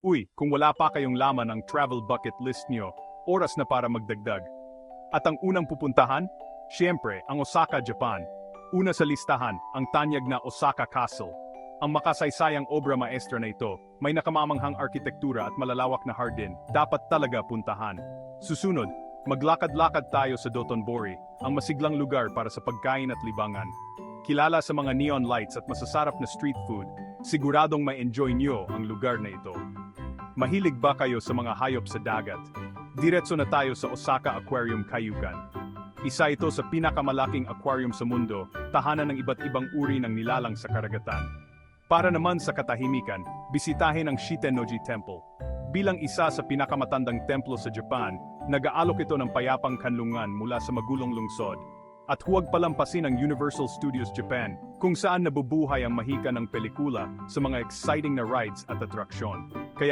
Uy, kung wala pa kayong laman ng travel bucket list nyo, oras na para magdagdag. At ang unang pupuntahan? Siyempre, ang Osaka, Japan. Una sa listahan, ang tanyag na Osaka Castle. Ang makasaysayang obra maestra na ito, may nakamamanghang arkitektura at malalawak na hardin, dapat talaga puntahan. Susunod, maglakad-lakad tayo sa Dotonbori, ang masiglang lugar para sa pagkain at libangan. Kilala sa mga neon lights at masasarap na street food, siguradong ma-enjoy nyo ang lugar na ito. Mahilig ba kayo sa mga hayop sa dagat? Diretso na tayo sa Osaka Aquarium Kaiyukan. Isa ito sa pinakamalaking aquarium sa mundo, tahanan ng iba't ibang uri ng nilalang sa karagatan. Para naman sa katahimikan, bisitahin ang Shitennoji Temple. Bilang isa sa pinakamatandang templo sa Japan, nag-aalok ito ng payapang kanlungan mula sa magulong lungsod. At huwag palampasin ang Universal Studios Japan, kung saan nabubuhay ang mahika ng pelikula sa mga exciting na rides at atraksyon. Kaya